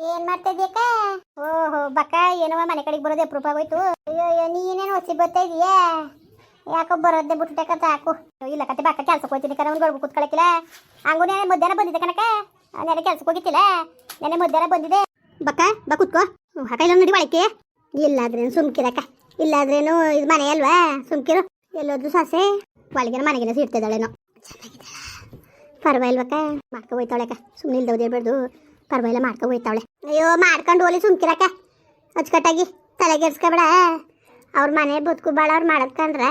ಏನ್ ಮಾಡ್ತಾ ಇದೀಯಕ್ಕ? ಓಹೋ ಬಕ್ಕ, ಏನವ ಮನೆ ಕಡೆಗೆ ಬರೋದೇ ಅಪರೂಪ ಆಗೋಯ್ತು. ಅಯ್ಯೋ ನೀನೇನು ಹೊಸಿ ಬರ್ತಾ ಇದೀಯಾ? ಯಾಕೋ ಬರೋದೇ ಬಿಟ್ಟೆ ಸಾಕು. ಇಲ್ಲ ಕತೆ ಬಕ್ಕ, ಕೆಲ್ಸಕ್ಕೆ ಹೋಗ್ತೀನಿ ಕಣ, ಅವ್ನು ಗಡ್ಬು ಕೂತ್ಕೊಳಕಿಲ್ಲ. ಹಂಗು ನೆನೆ ಮಧ್ಯಾಹ್ನ ಬಂದಿದ್ದೆ ಕಣಕ್ಕ, ನೆನೆ ಕೆಲ್ಸಕ್ಕೆ ಹೋಗಿತ್ತಿಲ್ಲ, ನೆನೆ ಮಧ್ಯಾಹ್ನ ಬಂದಿದೆ. ಬಕ್ಕ ಬಾ ಕೂತ್ಕೋ. ಅಕ್ಕ ಇಲ್ಲ ನಡಿ ಒಳಕ್ಕೆ. ಇಲ್ಲಾದ್ರೇನು ಸುಮ್ಕಿರಕ್ಕ, ಇಲ್ಲಾದ್ರೇನು ಇದು ಮನೆ ಅಲ್ವಾ, ಸುಮ್ಕಿರು. ಎಲ್ಲೋದ್ರು ಸೊಸೆ ಒಳಗಿನ ಮನೆಗಿನ ಸಿಡ್ತಿದ್ದಾಳೇನೋ. ಚೆನ್ನಾಗಿದ್ದಾಳ, ಪರವಾಗಿಲ್ವಕ್ಕ, ಮಾಡ್ಕೊ ಹೋಯ್ತಾವಳೆಕ್ಕ, ಸುಮ್ಮನೆ ಇಲ್ದವ್ದು ಹೇಳ್ಬಾರ್ದು, ಪರವಾಗಿಲ್ಲ ಮಾಡ್ಕೊ ಹೋಯ್ತಾವಳೆ. ಅಯ್ಯೋ ಮಾಡ್ಕೊಂಡು ಹೋಲಿ ಸುಮ್ಕಿರಕ್ಕ, ಅಚ್ಚುಕಟ್ಟಾಗಿ ತಲೆಗೆಡ್ಸ್ಕೊಬೇಡ. ಅವ್ರ ಮನೆ ಬದುಕು ಭಾಳ ಅವ್ರು ಮಾಡಕ್ಕಂದ್ರ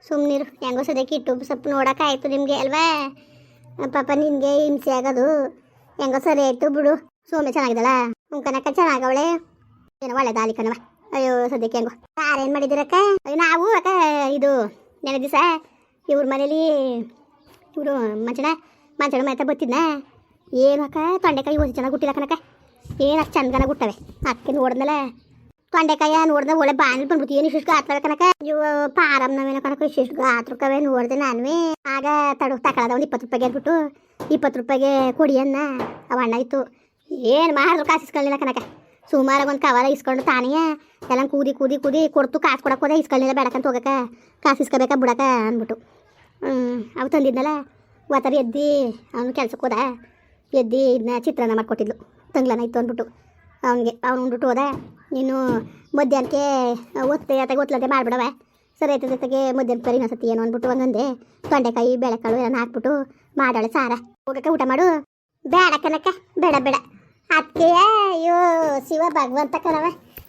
ಸುಮ್ಮನಿರು. ಹೆಂಗೋ ಸದ್ಯಕ್ಕೆ ಇಟ್ಟು ಸ್ವಲ್ಪ ನೋಡೋಕ್ಕಾಯ್ತು ನಿಮಗೆ ಅಲ್ವಾ. ಪಾಪ ನಿನಗೆ ಹಿಂಸೆ ಆಗೋದು ಹೆಂಗೋ ಸರಿ ಆಯ್ತು ಬಿಡು. ಸೋಮೆ ಚೆನ್ನಾಗಿದ್ದಾಳ? ಕನಕ ಚೆನ್ನಾಗವಳೆ, ಏನೋ ಒಳ್ಳೆದಾಲಿ ಕಣವ. ಅಯ್ಯೋ ಸದ್ಯಕ್ಕೆ ಹೆಂಗೋ. ಯಾರೇನು ಮಾಡಿದಿರಕ್ಕ? ಅಯ್ಯೋ ನಾವು ಅಕ್ಕ ಇದು ನೆನೆ ದಿವಸ ಇವ್ರ ಮನೇಲಿ ಇವರು ಮಂಚಣ ಮೈತ ಬತ್ತಿದ್ನ. ಏನು ಅಕ್ಕ ತೊಂಡೆಕಾಯಿ ಓದಿ ಚೆನ್ನಾಗಿ ಹುಟ್ಟಿಲ್ಲ ಕನಕ, ಏನು ಅಷ್ಟು ಚಂದನ ಹುಟ್ಟವೆ. ಅದಕ್ಕೆ ನೋಡಿದ್ಮೇಲೆ ತೊಂಡೆಕಾಯ ನೋಡಿದ್ರೆ ಒಳ್ಳೆ ಬಾಣಿ ಬಂದ್ಬಿಟ್ಟು ಏನು ಇಷ್ಟು ಗಾತ್ರ ಕನಕ. ಇವು ಪಾರಮ್ನವೇನೋ ಕನಕ ಇಷ್ಟು ಗಾತ್ರಕ್ಕವೇ ನೋಡಿದೆ ನಾನುವೇ. ಆಗ ತಗೊಳ್ಳೋದ ಒಂದು 20 ರೂಪಾಯಿಗೆ ಅಂದ್ಬಿಟ್ಟು 20 ರೂಪಾಯಿಗೆ ಕೊಡಿ ಅನ್ನ ಅವ ಅಣ್ಣ ಇತ್ತು. ಏನು ಮಾಡಿದ್ರು ಕಾಸು ಇಸ್ಕೊಳ್ಳಿಲ್ಲ ಕನಕ. ಸುಮಾರಾಗಿ ಒಂದು ಕವರ ಇಸ್ಕೊಂಡು ತಾನೇ ಎಲ್ಲ ಕೂದಿ ಕೂದಿ ಕೂದಿ ಕೊಡ್ತು. ಕಾಸು ಕೊಡಕ್ಕೆ ಹೋದೆ, ಇಸ್ಕೊಳ್ಳಿಲ್ಲ, ಬೇಡಕ್ಕಂತ ಹೋಗಕ್ಕ, ಕಾಸು ಇಸ್ಕೋಬೇಕಾ ಬಿಡಕ್ಕ ಅಂದ್ಬಿಟ್ಟು ಅವು ತಂದಿದ್ನಲ್ಲ. ಒತ್ತರಿ ಎದ್ದು ಅವನು ಕೆಲ್ಸಕ್ಕೆ ಹೋದ, ಎದ್ದು ಇದನ್ನ ಚಿತ್ರಾನ್ನ ಮಾಡಿಕೊಟ್ಟಿದ್ಲು, ತಂಗ್ಲನ ಇತ್ತು ಅಂದ್ಬಿಟ್ಟು ಅವ್ನು ಉಂಡ್ಬಿಟ್ಟು ಹೋದ. ನೀನು ಮಧ್ಯಾಹ್ನಕ್ಕೆ ಒತ್ತಲಂತೆ ಮಾಡಿಬಿಡವ, ಸರಿ ಆಯ್ತದ ಜೊತೆಗೆ ಮಧ್ಯಾಹ್ನ ಕರಿ ಇನ್ನೊಂದ್ಸತಿ ಏನು ಅಂದ್ಬಿಟ್ಟು ಒಂದೊಂದೇ ತೊಂಡೆಕಾಯಿ ಬೇಳೆಕಾಳು ಎಲ್ಲ ಹಾಕ್ಬಿಟ್ಟು ಮಾಡಾಳೆ ಸಾರ. ಹೋಗಕ್ಕೆ ಊಟ ಮಾಡು. ಬೇಡ ಕನಕ, ಬೇಡ ಬೇಡ ಅದಕ್ಕೆ. ಅಯ್ಯೋ ಶಿವ ಭಗವಂತ ಕಣವ,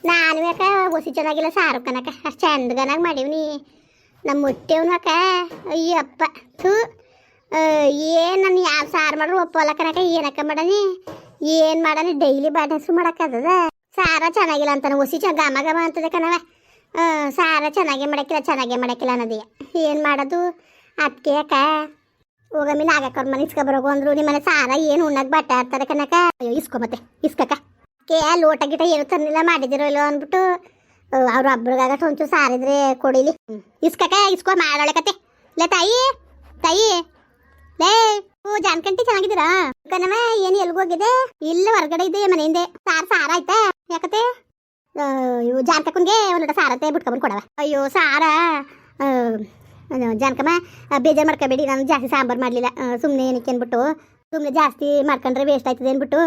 ನಾನು ಯಾಕ ಹೊಸಿ ಚೆನ್ನಾಗಿಲ್ಲ ಸಾರು ಕನಕ, ಅಷ್ಟು ಚಂದಗನಾಗಿ ಮಾಡೀವ್ನಿ ನಮ್ಮ ಮುಟ್ಟೆವ್ನು ಅಕ್ಕ. ಅಯ್ಯಪ್ಪ ಥೂ, ಏನು ನಾನು ಯಾವ ಸಾರು ಮಾಡ್ರು ಒಪ್ಪಲ್ಲ ಕನಕ. ಏನಕ್ಕ ಮಾಡನಿ, ಏನು ಮಾಡನಿ, ಡೈಲಿ ಬಾಡ ಹೆಸರು ಮಾಡೋಕ್ಕದ. ಸಾರ ಚೆನ್ನಾಗಿಲ್ಲ ಅಂತಾನೆ ಹೊಸಿ ಘಮ ಘಮ ಅಂತದೆ ಕಣವ. ಸಾರ ಚೆನ್ನಾಗೇ ಮಾಡಕ್ಕಿಲ್ಲ ಅನ್ನೋದೇ ಏನು ಮಾಡೋದು. ಅದಕ್ಕೆ ಅಕ್ಕ ಹೋಗಮ್ಮಿ ನಾಗಕ್ಕವ್ರ ಮನೆ ಇಸ್ಕೊಬರೋಗು ಅಂದ್ರು. ನಿಮ್ಮ ಮನೆ ಸಾರ ಏನು ಉಣ್ಣಕ್ಕೆ ಬಟ್ಟ ಆಡ್ತಾರೆ ಕನಕ. ಅಯ್ಯೋ ಇಸ್ಕೊ ಮತ್ತೆ ಇಸ್ಕಕ್ಕ. ಕೆ ಲೋಟ ಗಿಟ ಏನು ತನ್ನಿಲ್ಲ ಮಾಡಿದಿರೋ ಇಲ್ಲೋ ಅಂದ್ಬಿಟ್ಟು ಅವ್ರು ಒಬ್ರಿಗಾಗಷ್ಟು ಒಂಚೂರು ಸಾರಿದ್ರೆ ಕೊಡಿಲಿ. ಇಸ್ಕಕ್ಕ ಇಸ್ಕೊ ಮಾಡೋಳೆ ಕತೆ. ಲೇ ತಾಯಿ ತಾಯಿ, ಲೇ ಜಾನ್ಕಂಟಿ ಚೆನ್ನಾಗಿದ್ದೀರಾ ಕಣವ? ಏನು ಎಲ್ಗೋಗಿದೆ? ಇಲ್ಲ ಹೊರಗಡೆ ಇದೆ ಮನೆಯಿಂದ. ಸಾರ ಆಯ್ತಾ? ಯಾಕತೆ ಇವು ಜಾನ್ಕಕ್ಕನ್ಗೆ ಒಂದು ಸಾರತ್ತೆ ಬಿಟ್ಕೊಂಡ್ಬಂದು ಕೊಡವ. ಅಯ್ಯೋ ಸಾರ ಜಾನ್ಕಮ್ಮ ಬೇಜಾರು ಮಾಡ್ಕೋಬೇಡಿ, ನಾನು ಜಾಸ್ತಿ ಸಾಂಬಾರು ಮಾಡಲಿಲ್ಲ, ಸುಮ್ಮನೆ ಏನಕ್ಕೆ ಅಂದ್ಬಿಟ್ಟು, ಸುಮ್ಮನೆ ಜಾಸ್ತಿ ಮಾಡ್ಕೊಂಡ್ರೆ ವೇಸ್ಟ್ ಆಯ್ತದೆ ಅಂದ್ಬಿಟ್ಟು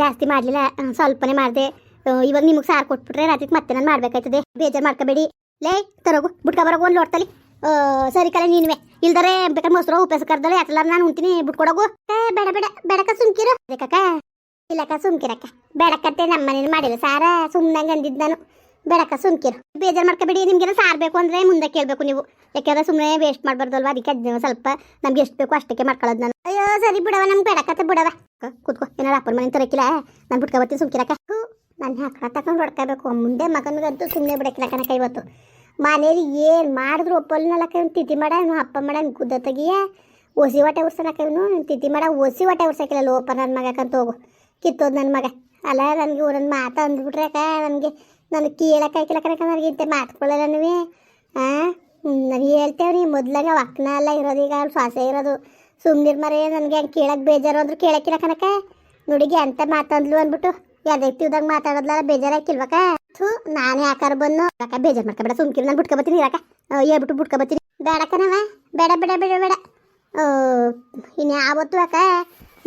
ಜಾಸ್ತಿ ಮಾಡಲಿಲ್ಲ, ಸ್ವಲ್ಪನೇ ಮಾಡಿದೆ. ಇವಾಗ ನಿಮಗೆ ಸಾರು ಕೊಟ್ಬಿಟ್ರೆ ರಾತ್ರಿಗೆ ಮತ್ತೆ ನಾನು ಮಾಡ್ಬೇಕಾಯ್ತದೆ, ಬೇಜಾರು ಮಾಡ್ಕೋಬೇಡಿ. ಲೇ ತರೋಗು ಬಿಟ್ಕೊಬರೋಗು ಒಂದು ಲೋಟದಲ್ಲಿ. ಸರಿ ಕಲೆ ನೀನುವೆ, ಇಲ್ದರೆ ಬೇಕಾದ್ರೆ ಮೊಸರು ಉಪ್ಪೆಸ ಕರ್ದಳೆ ಯಾಕೆಲ್ಲ ನಾನು ಉಣ್ತೀನಿ, ಬಿಟ್ಕೊಡೋಗು. ಬೇಡ ಬೇಡ ಬೇಡಕ್ಕ ಸುಮ್ಕಿರು. ಬೇಕಕ್ಕ ಇಲ್ಲಕ್ಕ ಸುಮ್ಕಿರಕ್ಕ. ಬೇಡಕ್ಕತ್ತೆ ನಮ್ಮ ಮನೇಲಿ ಮಾಡಿಲ್ಲ ಸಾರ, ಸುಮ್ಮನೆ ಅಂದಿದ್ದು ನಾನು. ಬೇಡಕ್ಕ ಸುಮ್ಕಿರು, ಬೇಜಾರು ಮಾಡ್ಕೋಬೇಡಿ. ನಿಮ್ಗೆಲ್ಲ ಸಾರು ಬೇಕು ಅಂದರೆ ಮುಂದೆ ಕೇಳಬೇಕು ನೀವು, ಯಾಕೆಂದ್ರೆ ಸುಮ್ಮನೆ ವೇಸ್ಟ್ ಮಾಡಬಾರ್ದಲ್ವ. ಅದಕ್ಕೆ ಸ್ವಲ್ಪ ನಮ್ಗೆ ಎಷ್ಟು ಬೇಕು ಅಷ್ಟಕ್ಕೆ ಮಾಡ್ಕೊಳ್ಳೋದು ನಾನು. ಅಯ್ಯೋ ಸರಿ ಬಿಡವ, ನಮ್ಗೆ ಬೇಡಕ್ಕತ್ತೆ ಬಿಡವ. ಕೂತ್ಕೋ, ಏನಾರು ಅಪ್ಪನ ಮನೆ ತರಕಿಲ್ಲ, ನಾನು ಬಿಟ್ಕೊಬತ್ತೀನಿ ಸುಮ್ಕಿರಕ್ಕ. ನಾನು ಹಾಕ ತಗೊಂಡು ಹೊಡ್ಕೋಬೇಕು. ಮುಂದೆ ಮಗನಿಗಂತೂ ಸುಮ್ಮನೆ ಬಿಡಕ್ಕಿಲ್ಲ ಕಣಕ. ಇವತ್ತು ಮನೇಲಿ ಏನು ಮಾಡಿದ್ರು ಒಪ್ಪಲ್ನಲ್ಲಕ್ಕ. ಇವ್ನು ತಿಥಿ ಮಾಡ, ಅಪ್ಪ ಮಾಡ ಕುದ್ದ ತೆಗಿಯ, ಒಸಿ ಹೊಟ್ಟೆ ಉರ್ಸಲಕ್ಕ. ಇವನು ತಿಥಿ ಮಾಡ ಒಸಿ ಹೊಟ್ಟೆ ಉರ್ಸಕ್ಕಿಲ್ಲ. ಲೋಪ ನನ್ನ ಮಗಕ್ಕಂತ ಹೋಗು ಕಿತ್ತೋದು ನನ್ನ ಮಗ. ಅಲ್ಲ ನನಗೆ ಊರನ್ನ ಮಾತು ಅಂದ್ಬಿಟ್ರೆ ಅಕ್ಕ, ನನಗೆ ಕೇಳಕ್ಕಾಯ್ಕಿಲ್ಲ ಕಣಕ. ನನಗೆ ಇಂಥ ಮಾತುಕೊಳ್ಳಲ್ಲ ನೀವೇ. ನಾನು ಹೇಳ್ತೇವ್ರಿ ಮೊದ್ಲಾಗ ಒಕ್ಕನ ಎಲ್ಲ ಇರೋದು, ಈಗ ಅವ್ರು ಶ್ವಾಸ ಇರೋದು. ಸುಮ್ಮನಿರ್ ಮರೆ, ನನಗೆ ಹಂಗೆ ಕೇಳಕ್ಕೆ ಬೇಜಾರು ಅಂದ್ರು ಕೇಳಕ್ಕಿಲ್ಲ ಕಣಕ. ನುಡಿಗೆ ಅಂತ ಮಾತಂದ್ಲು ಅಂದ್ಬಿಟ್ಟು ಯಾವ್ದೈತಿವ್ದಾಗ ಮಾತಾಡೋದ್ಲ ಬೇಜಾರಾಕಿಲ್ವಕ್ಕ. ಥೂ, ನಾನೇ ಯಾಕಾರ ಬಂದು ಅಕ್ಕ ಬೇಜಾರು ಮಾಡ್ಕೊಬೇಡ ಸುಮ್ಕಿರು. ನಾನು ಬಿಟ್ಕೊಬತ್ತೀನಿ ಇರಕ್ಕ, ಹೇಳ್ಬಿಟ್ಟು ಬಿಟ್ಕೊಬತ್ತೀನಿ. ಬೇಡ ಕಣವ, ಬೇಡ ಬೇಡ ಬೇಡ ಬೇಡ. ಇನ್ನು ಯಾವತ್ತು ಅಕ್ಕ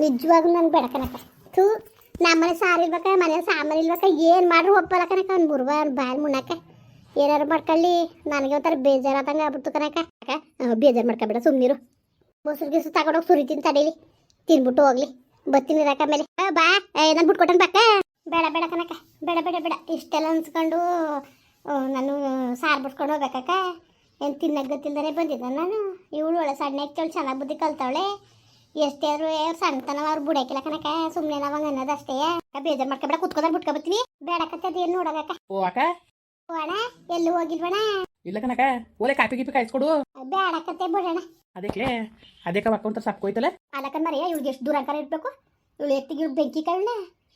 ನಿಜವಾಗ್ಲೂ ನಾನು ಬೇಡ ಕಣಕ್ಕ. ಥೂ, ನಮ್ಮನೆ ಸಾರು ಇಲ್ವಕ್ಕ, ಮನೇಲಿ ಸಾಂಬಾರು ಇಲ್ವಕ್ಕ, ಏನು ಮಾಡ್ರು ಒಪ್ಪಲ್ಲ ಕಣಕ್ಕ. ಅವ್ನು ಬುರ್ಗ ಬಾಯಿ ಮುಣ್ಣಕ್ಕ ಏನಾರು ಮಾಡ್ಕೊಳ್ಳಿ. ನನಗೆ ಒಂಥರ ಬೇಜಾರಾದಂಗೆ ಆಗ್ಬಿಡ್ತು ಕಣಕ್ಕ. ಅಕ್ಕ ಬೇಜಾರು ಮಾಡ್ಕೊಬೇಡ ಸುಮ್ಮನಿರು. ಮೊಸರು ಗಿಸು ತಗೊಂಡೋಗಿ ಸುರಿತೀನಿ ತಡೀಲಿ, ತಿನ್ಬಿಟ್ಟು ಹೋಗ್ಲಿ. ಬತ್ತೀನಿ ಇರಕ್ಕ ಮೇಲೆ. ಬಾ, ನಾನು ಬಿಟ್ಕೊಟ್ಟನ್ ಬಕ್ಕ. ಬೇಡ ಬೇಡ ಕನಕ, ಬೇಡ ಬೇಡ ಬೇಡ. ಇಷ್ಟೆಲ್ಲ ಅನ್ಸ್ಕೊಂಡು ನಾನು ಸಾರು ಬಿಟ್ಕೊಂಡು ಹೋಗ್ಬೇಕಕ್ಕ. ಏನು ತಿನ್ನಕ್ಕೆ ಗೊತ್ತಿಲ್ದೇ ಬಂದಿದ್ದ ನಾನು. ಇವಳು ಒಳ್ಳೆ ಸಣ್ಣ ಹೆಚ್ಚಳು ಚೆನ್ನಾಗಿ ಬುದ್ಧಿ ಕಲ್ತವಳೆ. ಎಷ್ಟೇ ಆದ್ರೂ ಅವ್ರು ಸಣ್ಣತನವ ಅವ್ರು ಬಿಡಕ್ಕಿಲ್ಲ ಕನಕ. ಸುಮ್ಮನೆ ನಾವಂಗೆ ಅನ್ನೋದು ಅಷ್ಟೇ. ಬೇಜಾರು ಮಾಡ್ಕೊಬೇಡ, ಕುತ್ಕೋದಾರ ಬಿಟ್ಕೊಬತ್ತೀನಿ. ಬೇಡಕತ್ತೆ ಅದೇನು ನೋಡೋದಕ್ಕ. ಓ ಅಕ್ಕ, ಓ ಅಣ್ಣ ಎಲ್ಲೂ ಹೋಗಿಲ್ವಣ? ಇಲ್ಲ ಕನಕ, ಓಲೆ ಕಾಪಿ ಗೀಪಿ ಕಾಯಿಸ್ಕೊಡು. ಬೇಡಕತ್ತೆ ಬಿಡೋಣ. ಅದಕ್ಕೆ ಅಕ್ಕ ಸಪ್ಕೋಯ್ತಲ್ಲ. ಅಲ್ಲಕ್ಕನ್ ಮರಿ ಇವ್ಳಿಗೆ ಎಷ್ಟು ದೂರ ಅಂಕಾರ ಇರ್ಬೇಕು. ಇವಳು ಎತ್ತಿಗೆ ಇವ್ಳು ಬೆಂಕಿ ಕಳ್ಳ.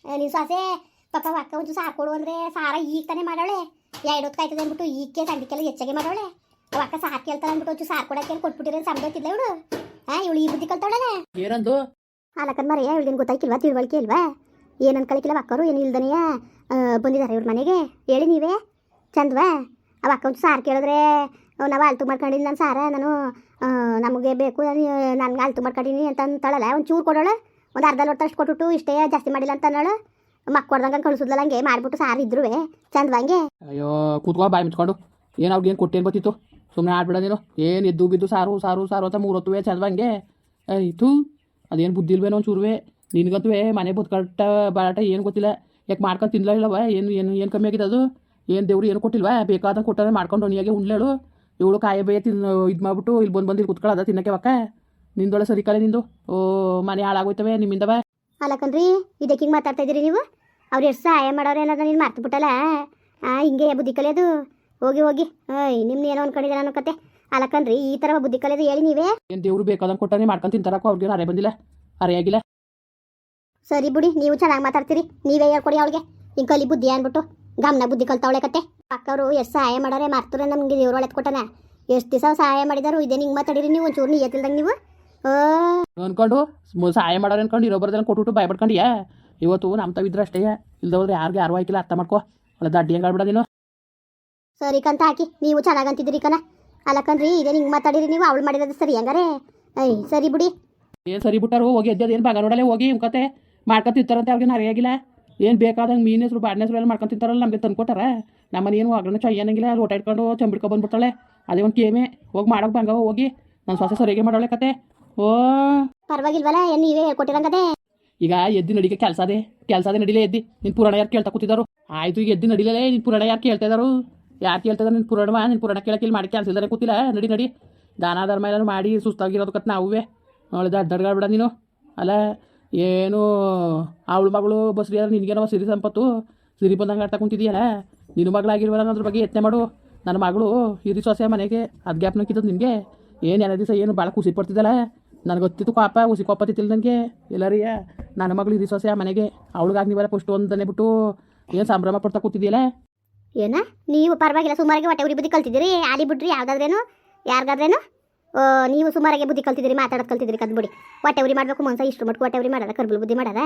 ನೀವು ಸಾಸೆ ಪಾಪ ಅಕ್ಕ ಒಂಚೂರು ಸಾರು ಕೊಡು ಅಂದರೆ ಸಾರ ಈಗ ತಾನೇ ಮಾಡೋಳೆ. 2 ಹೊತ್ತು ಕಾಯ್ತದೆ ಅಂದ್ಬಿಟ್ಟು ಈಕೆ ಸಂಡಿಕೆಲ್ಲ ಹೆಚ್ಚಾಗೆ ಮಾಡೋಳೆ. ಅವ ಅಕ್ಕ ಸಾರು ಕೇಳ್ತಾಳೆ ಅಂದ್ಬಿಟ್ಟು ಒಂಚೂರು ಸಾರು ಕೊಡೋಕೆ ಕೊಟ್ಬಿಟ್ಟಿರೋ ಸಂಬಂಧಿಲ್ಲ ಇವಳು. ಇವಳು ಈ ಬುದ್ಧಿ ಕಲ್ತಾವಳಲ್ಲ. ಏನಂದು ಅಲ್ಲಕ್ಕನ್ ಮರಿ ಇವಳಿಗೇನು ಗೊತ್ತಾಯ್ಕಿಲ್ವಾ, ತಿಳುವಳಿಕೆ ಇಲ್ವಾ? ಏನು ಅನ್ಕೊಳಕಿಲ್ಲ ಅಕ್ಕರು ಏನು ಇಲ್ದನೆಯ ಬಂದಿದ್ದಾರೆ ಇವ್ರ ಮನೆಗೆ ಹೇಳಿ ನೀವೇ ಚಂದವಾ ಅವ ಅಕ್ಕ ಒಂದು ಸಾರು ಕೇಳಿದ್ರೆ ನಾವು ಆಲ್ತು ಮಾಡ್ಕೊಂಡಿನಿ ನಾನು ಸಾರ ನಾನು ನಮಗೆ ಬೇಕು ನನ್ಗೆ ಆಲ್ತು ಮಾಡ್ಕೊಂಡಿನಿ ಅಂತ ಅಂತಾಳಲ್ಲ ಒಂದು ಚೂರು ಕೊಡೋಳ ಒಂದು ಅರ್ಧ ಲೋಟ ಅಷ್ಟು ಕೊಟ್ಬಿಟ್ಟು ಇಷ್ಟೇ ಜಾಸ್ತಿ ಮಾಡಿಲ್ಲ ಅಂತ ಅನ್ನೋಳು ಮಕ್ಕಳ್ದಂಗೆ ಕಳಿಸೋದ್ಲಲ್ಲ ಹಂಗೆ ಮಾಡಿಬಿಟ್ಟು ಸಾರು ಇದ್ರು ಚಂದವಾ ಹಂಗೆ ಅಯ್ಯೋ ಕೂತ್ಕೋ ಬಾಯಿ ಮುಚ್ಕೊಂಡು ಏನು ಅವ್ರಿಗೆ ಏನು ಕೊಟ್ಟೇನು ಬರ್ತಿತ್ತು ಸುಮ್ಮನೆ ಆಡ್ಬಿಡ ನೀನು ಏನು ಎದ್ದು ಬಿದ್ದು ಸಾರು ಸಾರು ಸಾರು ಅಂತ ಮೂರೊತ್ತುವೆ ಚಂದವಂಗೆ ಆಯಿತು ಅದೇನು ಬುದ್ಧಿ ಇಲ್ವೇನೋ ಒಂದು ಚೂರುವೆ ನಿನಗಂತೂ ಮನೆ ಬದುಕಟ್ಟ ಬಾಟ ಏನು ಗೊತ್ತಿಲ್ಲ ಯಾಕೆ ಮಾಡ್ಕೊಂಡು ತಿನ್ಲ ಇಲ್ಲವ ಏನು ಕಮ್ಮಿ ಆಗಿದೆ ಅದು ಏನು ದೇವ್ರು ಏನು ಕೊಟ್ಟಿಲ್ವಾ ಬೇಕಾದಂಗೆ ಕೊಟ್ಟಾರೆ ಮಾಡ್ಕೊಂಡು ಒಣಿಯಾಗೆ ಉಣ್ಲೇಳು ಇವಳು ಕಾಯಿ ಬೇಯ ತಿನ್ನು ಇದು ಮಾಡ್ಬಿಟ್ಟು ಇಲ್ಲಿ ಬಂದು ಇಲ್ಲಿ ಕುತ್ಕೊಳ್ಳೋದ ತಿನ್ನಕ್ಕೆ ಬಕ್ಕ ನಿಂದೊಳೆ ಸರಿ ಕಳೆ ನಿಂದು ಓ ಮನೆ ಹಾಳಾಗೋಯ್ತವೆ ನಿಮ್ಮಿಂದವ ಅಲ್ಲಕನ್ರಿ ಇದಕ್ಕೆ ಹಿಂಗೆ ಮಾತಾಡ್ತಾ ಇದ್ದೀರಿ ನೀವು ಅವ್ರು ಎಷ್ಟು ಸಹಾಯ ಮಾಡೋರು ಏನಾದ್ರು ನೀನು ಮರ್ತು ಬಿಟ್ಟಲ್ಲ ಹಿಂಗೆ ಬುದ್ಧಿ ಕಲಿಯೋದು ಹೋಗಿ ಹೋಗಿ ನಿಮ್ನ ಏನೋ ಅನ್ಕೊಂಡಿದ್ದೀರ ಅನ್ನೋ ಕತೆ ಅಲ್ಲಕನ್ರಿ ಈ ಥರ ಬುದ್ಧಿ ಕಲಿಯೋದು ಹೇಳಿ ನೀವೇ ಏನು ದೇವ್ರು ಬೇಕಾದಂಗೆ ಕೊಟ್ಟಾನೆ ಮಾಡ್ಕೊಂಡು ತಿಂತಾರಕ್ಕೋ ಅವ್ರಿಗೆ ಅರೆ ಬಂದಿಲ್ಲ ಅರೆ ಆಗಿಲ್ಲ ಸರಿ ಬಿಡಿ ನೀವು ಚೆನ್ನಾಗಿ ಮಾತಾಡ್ತೀರಿ ನೀವೇ ಹೇಳ್ಕೊಡಿ ಅವಳಿಗೆ ಹಿಂಗೆ ಕಲಿ ಬುದ್ಧಿ ಅಂದ್ಬಿಟ್ಟು ಗಮನ ಬುದ್ಧಿ ಕಲ್ತಾವಳೆ ಕತೆ ಅಕ್ಕವರು ಎಷ್ಟು ಸಹಾಯ ಮಾಡೋರೆ ಮಾರ್ತರೆ ನಮಗೆ ದೇವ್ರು ಒಳಗೆ ಕೊಟ್ಟನ ಎಷ್ಟು ದಿವಸ ಸಹಾಯ ಮಾಡಿದಾರು ಇದೇ ಹಿಂಗೆ ಮಾತಾಡಿರಿ ನೀವು ಒಂಚೂರು ನೀಯತ್ತಿಲ್ದಂಗೆ ನೀವು ಅನ್ಕೊಂಡು ಸಹಾಯ ಮಾಡೋರು ಅನ್ಕೊಂಡು ಇರೋಬರ್ದೆಲ್ಲ ಕೊಟ್ಬಿಟ್ಟು ಭಯ ಪಡ್ಕೊಂಡಿಯಾ ಇವತ್ತು ನಮ್ಮ ತಾವಿದ್ರೆ ಅಷ್ಟೇ ಇಲ್ದವ್ರೆ ಯಾರು ಆಯ್ಕಿಲ್ಲ ಅರ್ಥ ಮಾಡ್ಕೋ ಒಳ್ಳೆ ದಡ್ಡಿ ಹೆಂಗೆ ಆಡ್ಬಿಡ ನೀನು ಸರಿ ಕಂತ ಹಾಕಿ ನೀವು ಚೆನ್ನಾಗಿ ಅಂತಿದ್ದೀರಿ ಕಣ ಅಲ್ಲಕಂದ್ರಿ ಇದೇ ಹಿಂಗೆ ಮಾತಾಡಿರಿ ನೀವು ಅವಳು ಮಾಡಿರೋದು ಸರಿ ಹಂಗಾರೆ ಸರಿ ಬಿಡಿ ಏನು ಸರಿ ಬಿಟ್ಟಾರು ಹೋಗಿ ಎದ್ದೇನು ಬಾಗ ನೋಡಲ್ಲೇ ಹೋಗಿ ಕತೆ ಮಾಡ್ಕೊಂಡು ತಿಂತಾರಂತೆ ಅವ್ರಿಗೆ ಅರಿಯಾಗಿಲ್ಲ ಏನು ಬೇಕಾದಂಗೆ ಮೀನು ಹೆಸರು ಬಾಡಿನ ಹೆಸರು ಎಲ್ಲ ಮಾಡ್ಕೊಂಡು ತಿಂತಾರಲ್ಲ ನಮಗೆ ತಂದು ಕೊಟ್ಟಾರ ನಮ್ಮನೆ ಏನು ಒಗ್ಗರಣೆ ಚೊಯ್ ಅನ್ನಂಗಿಲ್ಲ ಲೋಟ ಇಟ್ಕೊಂಡು ಚಂಬಿಡ್ಕೊ ಬಂದ್ಬಿಡ್ತಾಳೆ ಅದೇ ಒಂದು ಕೇಮೆ ಹೋಗಿ ಮಾಡೋಕೆ ಬಂಗ ಹೋಗಿ ನನ್ನ ಸೊಸೆ ಸರಿಯಾಗಿ ಮಾಡೋಳೆ ಕತೆ ಓ ಪರವಾಗಿಲ್ವಲ್ಲ ಏನು ನೀವೇ ಹೇಳ್ಕೊಟ್ಟಿರಂಗದೆ ಈಗ ಎದ್ದು ನಡಿಗೆ ಕೆಲಸ ಅದೇ ನಡಿಲೇ ಎದ್ದಿ ನಿನ್ನ ಪುರಾಣ ಯಾರು ಕೇಳ್ತಾ ಕೂತಿದ್ದಾರು ಆಯಿತು ಈಗ ಎದ್ದು ನಡಿಲೇ ನಿನ್ನ ಪುರಾಣ ಯಾರು ಕೇಳ್ತಾ ಇದ್ದಾರು ಯಾರು ಕೇಳ್ತಿದ್ದಾರೆ ನಿನ್ನ ಪುರಾಣ ಕೇಳಕ್ಕೆ ಮಾಡಿ ಕೆಲಸ ಇಲ್ದಾರೆ ಕೂತಿಲ್ಲ ನಡಿ ದಾನ ಧರ್ಮ ಎಲ್ಲ ಮಾಡಿ ಸುಸ್ತಾಗಿರೋದು ಕತ್ ನಾವುವೇ ಅವಳು ದಡ್ಡಾಡ್ಬಿಡ ನೀನು ಅಲ್ಲ ಏನು ಅವಳ ಮಗಳು ಬಸ್ರಿ ಆದ್ರೆ ನಿನಗೇನೋ ಸಿರಿ ಸಂಪತ್ತು ಸಿರಿ ಬಂದಂಗೆ ಆಡ್ತಾ ಕುಂತಿದೆಯಲ್ಲ ನಿನ್ನ ಮಗಳಾಗಿರುವಲ್ಲ ಅದ್ರ ಬಗ್ಗೆ ಯತ್ನೆ ಮಾಡು ನನ್ನ ಮಗಳು ಹಿರಿ ಸೊಸೆ ಮನೆಗೆ ಅದು ಗ್ಯಾಪ್ ನಕ್ಕಿದ್ದದು ನಿನಗೆ ಏನು ದಿವಸ ಏನು ಭಾಳ ಖುಷಿ ಪಡ್ತಿದ್ದಲ್ಲ ನನಗೆ ಗೊತ್ತಿತ್ತು ಕಾಪ ಹುಸಿ ಕೊಪ್ಪತ್ತಿಲ್ಲ ನನಗೆ ಎಲ್ಲರಿಯ ನನ್ನ ಮಗಳು ಹಿರಿ ಸೊಸೆ ಮನೆಗೆ ಅವಳಿಗಾಗಿ ನೀವೆಲ್ಲ ಫಸ್ಟ್ ಒಂದನೇ ಬಿಟ್ಟು ಏನು ಸಂಭ್ರಮ ಪಡ್ತಾ ಕೂತಿದೆಯಲ್ಲ ಏನ ನೀವು ಪರವಾಗಿಲ್ಲ ಸುಮಾರಿಗೆ ಹೊಟ್ಟೆ ಉರಿ ಬುದ್ಧಿ ಕಲ್ತಿದ್ದೀರಿ ಆಲಿ ಬಿಡ್ರಿ ಯಾವ್ದಾದ್ರೇನು ಯಾರಿಗಾದ್ರೇನು ನೀವು ಸುಮಾರಾಗೆ ಬುದ್ಧಿ ಕಲ್ತಿದ್ದೀರಿ ಮಾತಾಡೋದು ಕಲ್ತಿದ್ದೀರಿ ಕದ್ಬಿಡಿ ಹೊಟ್ಟೆ ಉರಿ ಮಾಡಬೇಕು ಮನ್ಸ ಇಷ್ಟು ಮಟ್ಕು ಹೊಟ್ಟೆ ಉರಿ ಮಾಡೋದ ಕರ್ಬಲ್ ಬುದ್ಧಿ ಮಾಡೋದ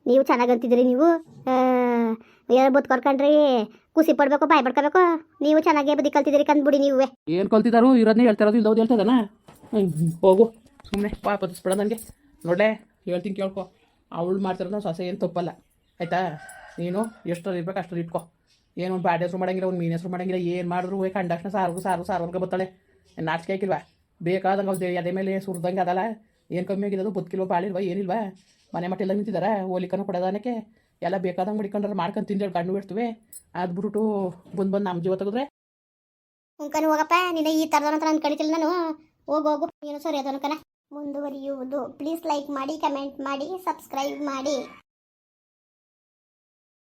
ನೀವು ಚೆನ್ನಾಗಿ ಅಂತಿದ್ದೀರಿ ನೀವು ಬುದ್ ಕೊರ್ಕೊಂಡ್ರಿ ಖುಷಿ ಪಡ್ಬೇಕು ಬಾಯ್ ಪಡ್ಕೋಬೇಕು ನೀವು ಚೆನ್ನಾಗೇ ಬುದ್ಧಿ ಕಲ್ತಿದ್ದೀರಿ ಕಂದ್ಬಿಡಿ ನೀವೇ ಏನು ಕಲ್ತಿದ್ದಾರು ಇರೋದನ್ನೇ ಹೇಳ್ತಾರೋದು ಇಲ್ದವ್ದು ಹೇಳ್ತದನ ಹೋಗು ಸುಮ್ಮನೆ ಪಾಪತ್ತಿಸ್ಬೇಡ ನನಗೆ ನೋಡಲೇ ಹೇಳ್ತೀನಿ ಕೇಳ್ಕೊ ಅವಳು ಮಾಡ್ತಿರೋದು ನಾವು ಸೊಸೆ ಏನು ತಪ್ಪಲ್ಲ ಆಯಿತಾ ನೀನು ಎಷ್ಟರಲ್ಲಿ ಇರ್ಬೇಕು ಅಷ್ಟರಲ್ಲಿ ಇಟ್ಕೊ ಏನು ಒಂದು ಬಾಡಿ ಹೆಸರು ಮಾಡೋಂಗಿಲ್ಲ ಒಂದು ಮೀನು ಹೆಸರು ಮಾಡೋಂಗಿಲ್ಲ ಏನು ಮಾಡಿದ್ರು ಕಂಡಕ್ಷಣ ಸಾರು ಅನ್ಕೊ ಬರ್ತಾಳೆ ನಾಚಿಕೆ ಹಾಕಿಲ್ವಾ ಬೇಕಾದಂಗೆ ಅವ್ರು ಅದೇ ಮೇಲೆ ಸುರಿದಂಗೆ ಅದಲ್ಲ ಏನು ಕಮ್ಮಿ ಆಗಿರೋದು ಬದುಕಿಲ್ವ ಬಾಳಿಲ್ವ ಏನಿಲ್ವಾ ಮನೆ ಮಟ್ಟಿಲ್ಲ ನಿಂತಿದ್ದಾರೆ ಹೋಲಿಕನ ಕೊಡೋದನಕ್ಕೆ ಎಲ್ಲ ಬೇಕಾದಂಗೆ ಮಡಿಕೊಂಡ್ರೆ ಮಾಡ್ಕೊಂಡು ತಿಂದೇಳಿ ಗಂಡು ಬಿಡ್ತೀವಿ ಅದು ಬಿಟ್ಬಿಟ್ಟು ಬಂದು ನಮ್ಮ ಜೀವ ತೆಗೆದ್ರೆ ಉಂಕನು ಹೋಗಪ್ಪ ನೀನು ಈ ಥರದವನ ಹತ್ರ ಅಂದ್ಕೊಂಡಿದ್ದಿಲ್ಲ ನಾನು ಹೋಗು ನೀನು ಸರಿ ಅದನಕನ ಮುಂದುವರಿಯುವುದು ಪ್ಲೀಸ್ ಲೈಕ್ ಮಾಡಿ ಕಮೆಂಟ್ ಮಾಡಿ ಸಬ್ಸ್ಕ್ರೈಬ್ ಮಾಡಿ.